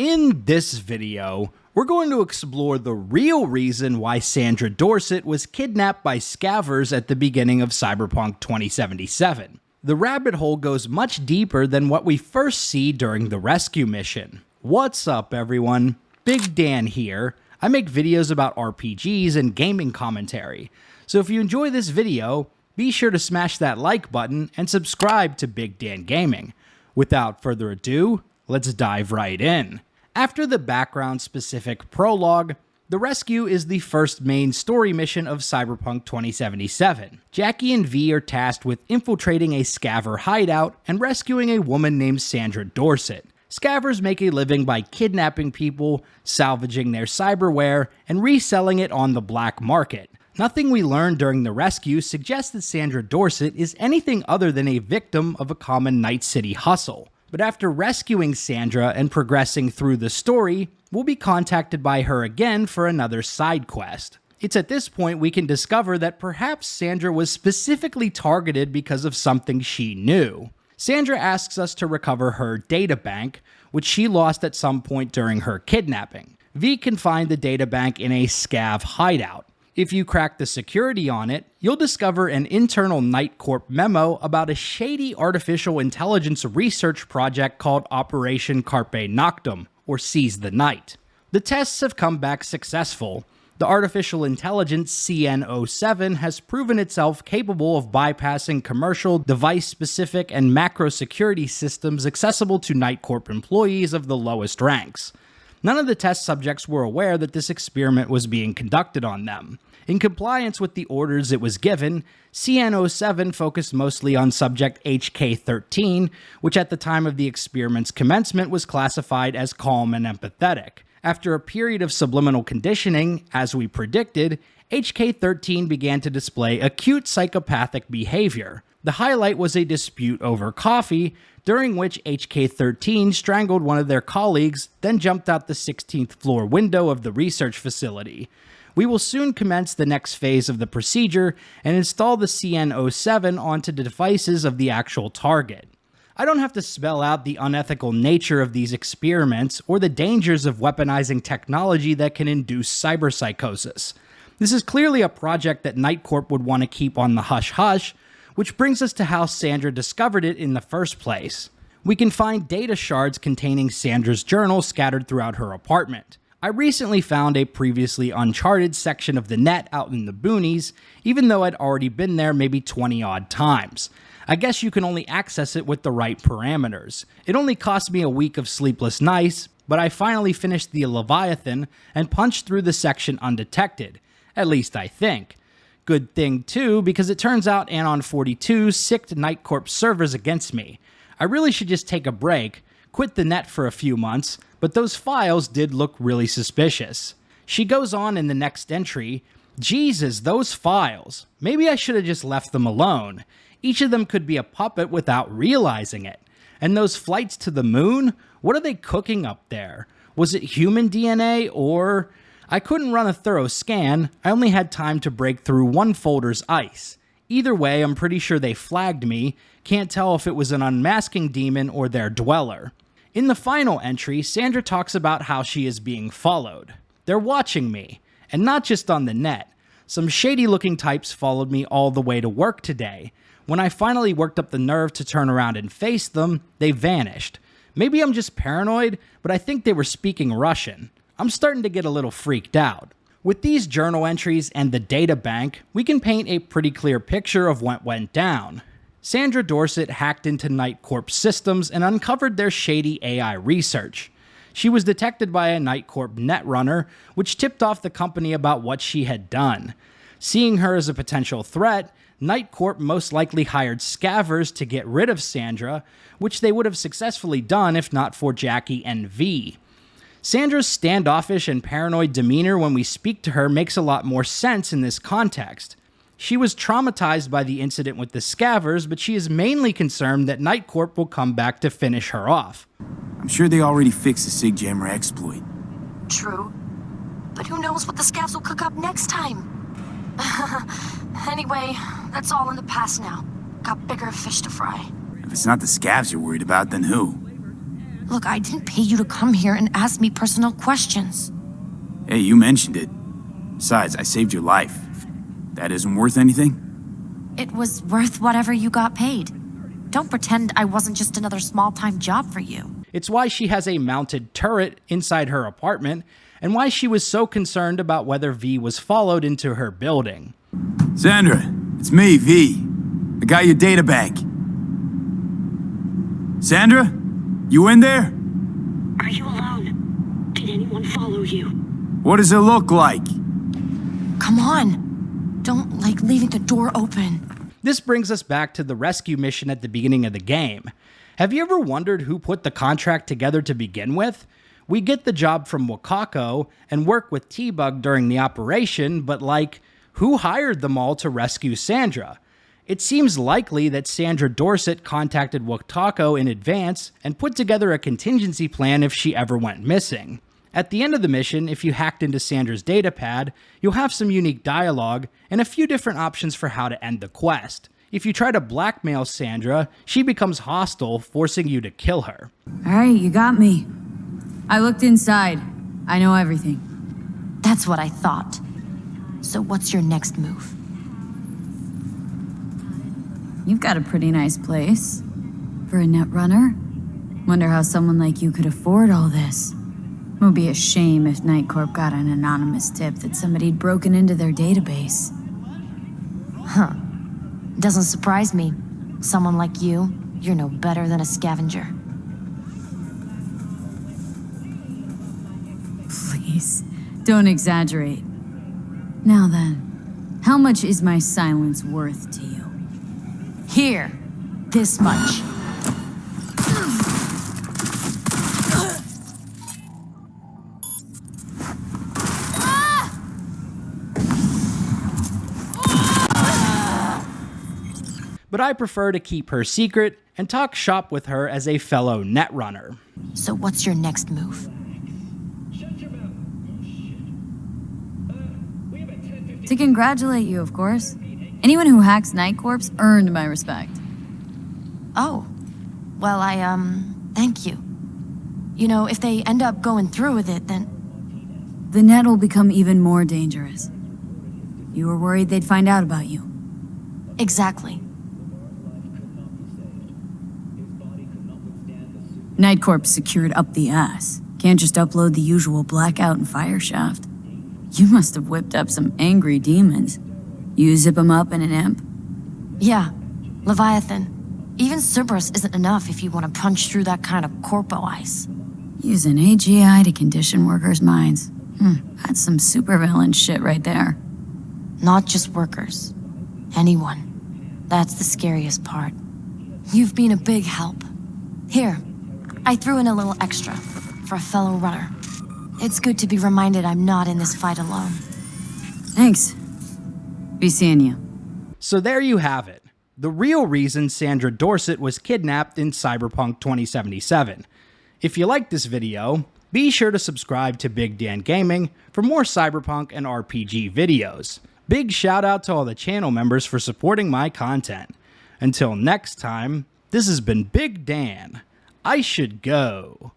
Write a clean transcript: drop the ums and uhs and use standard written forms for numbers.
In this video, we're going to explore the real reason why Sandra Dorsett was kidnapped by scavvers at the beginning of Cyberpunk 2077. The rabbit hole goes much deeper than what we first see during the rescue mission. What's up, everyone? Big Dan here. I make videos about RPGs and gaming commentary, so if you enjoy this video, be sure to smash that like button and subscribe to Big Dan Gaming. Without further ado, let's dive right in. After the background-specific prologue, the rescue is the first main story mission of Cyberpunk 2077. Jackie and V are tasked with infiltrating a scavver hideout and rescuing a woman named Sandra Dorsett. Scavvers make a living by kidnapping people, salvaging their cyberware, and reselling it on the black market. Nothing we learned during the rescue suggests that Sandra Dorsett is anything other than a victim of a common Night City hustle. But after rescuing Sandra and progressing through the story, we'll be contacted by her again for another side quest. It's at this point we can discover that perhaps Sandra was specifically targeted because of something she knew. Sandra asks us to recover her databank, which she lost at some point during her kidnapping. V can find the databank in a scav hideout. If you crack the security on it, you'll discover an internal NightCorp memo about a shady artificial intelligence research project called Operation Carpe Noctem, or Seize the Night. The tests have come back successful. The artificial intelligence CN07 has proven itself capable of bypassing commercial, device-specific, and macro security systems accessible to NightCorp employees of the lowest ranks. None of the test subjects were aware that this experiment was being conducted on them. In compliance with the orders it was given, CN07 focused mostly on subject HK13, which at the time of the experiment's commencement was classified as calm and empathetic. After a period of subliminal conditioning, as we predicted, HK13 began to display acute psychopathic behavior. The highlight was a dispute over coffee, during which HK13 strangled one of their colleagues, then jumped out the 16th floor window of the research facility. We will soon commence the next phase of the procedure and install the CN07 onto the devices of the actual target. I don't have to spell out the unethical nature of these experiments or the dangers of weaponizing technology that can induce cyberpsychosis. This is clearly a project that NightCorp would want to keep on the hush-hush, which brings us to how Sandra discovered it in the first place. We can find datashards containing Sandra's journal scattered throughout her apartment. I recently found a previously uncharted section of the net out in the boonies, even though I'd already been there maybe 20-odd times. I guess you can only access it with the right parameters. It only cost me a week of sleepless nights, but I finally finished the Leviathan and punched through the section undetected. At least I think. Good thing too, because it turns out Anon 42 sicked NightCorp servers against me. I really should just take a break, quit the net for a few months, but those files did look really suspicious. She goes on in the next entry, Jesus, those files. Maybe I should have just left them alone. Each of them could be a puppet without realizing it. And those flights to the moon? What are they cooking up there? Was it human DNA or... I couldn't run a thorough scan, I only had time to break through one folder's ice. Either way, I'm pretty sure they flagged me, can't tell if it was an unmasking demon or their dweller. In the final entry, Sandra talks about how she is being followed. They're watching me, and not just on the net. Some shady looking types followed me all the way to work today. When I finally worked up the nerve to turn around and face them, they vanished. Maybe I'm just paranoid, but I think they were speaking Russian. I'm starting to get a little freaked out. With these journal entries and the databank, we can paint a pretty clear picture of what went down. Sandra Dorsett hacked into NightCorp systems and uncovered their shady AI research. She was detected by a NightCorp netrunner, which tipped off the company about what she had done. Seeing her as a potential threat, NightCorp most likely hired scavvers to get rid of Sandra, which they would have successfully done if not for Jackie and V. Sandra's standoffish and paranoid demeanor when we speak to her makes a lot more sense in this context. She was traumatized by the incident with the scavvers, but she is mainly concerned that NightCorp will come back to finish her off. I'm sure they already fixed the SigJammer exploit. True. But who knows what the scavs will cook up next time? Anyway, that's all in the past now. Got bigger fish to fry. If it's not the scavs you're worried about, then who? Look, I didn't pay you to come here and ask me personal questions. Hey, you mentioned it. Besides, I saved your life. That isn't worth anything? It was worth whatever you got paid. Don't pretend I wasn't just another small-time job for you. It's why she has a mounted turret inside her apartment, and why she was so concerned about whether V was followed into her building. Sandra, it's me, V. I got your databank. Sandra? You in there? Are you alone? Did anyone follow you? What does it look like? Come on. Don't like leaving the door open. This brings us back to the rescue mission at the beginning of the game. Have you ever wondered who put the contract together to begin with? We get the job from Wakako and work with T-Bug during the operation, but who hired them all to rescue Sandra? It seems likely that Sandra Dorsett contacted Wakako in advance and put together a contingency plan if she ever went missing. At the end of the mission, if you hacked into Sandra's datapad, you'll have some unique dialogue and a few different options for how to end the quest. If you try to blackmail Sandra, she becomes hostile, forcing you to kill her. All right, you got me. I looked inside. I know everything. That's what I thought. So what's your next move? You've got a pretty nice place. For a net runner? Wonder how someone like you could afford all this. It would be a shame if NightCorp got an anonymous tip that somebody'd broken into their database. Huh. Doesn't surprise me. Someone like you, you're no better than a scavenger. Please, don't exaggerate. Now then, how much is my silence worth to you? Here. This much. But I prefer to keep her secret and talk shop with her as a fellow netrunner. So what's your next move? To congratulate you, of course. Anyone who hacks NightCorp's earned my respect. Oh. Well, thank you. You know, if they end up going through with it, then... The net will become even more dangerous. You were worried they'd find out about you. Exactly. NightCorp's secured up the ass. Can't just upload the usual blackout and fire shaft. You must have whipped up some angry demons. You zip them up in an imp? Yeah. Leviathan. Even Cerberus isn't enough if you want to punch through that kind of corpo ice. Using AGI to condition workers' minds. That's some supervillain shit right there. Not just workers. Anyone. That's the scariest part. You've been a big help. Here, I threw in a little extra for a fellow runner. It's good to be reminded I'm not in this fight alone. Thanks. Be seeing you. So there you have it. The real reason Sandra Dorsett was kidnapped in Cyberpunk 2077. If you liked this video, be sure to subscribe to Big Dan Gaming for more Cyberpunk and RPG videos. Big shout out to all the channel members for supporting my content. Until next time, this has been Big Dan. I should go.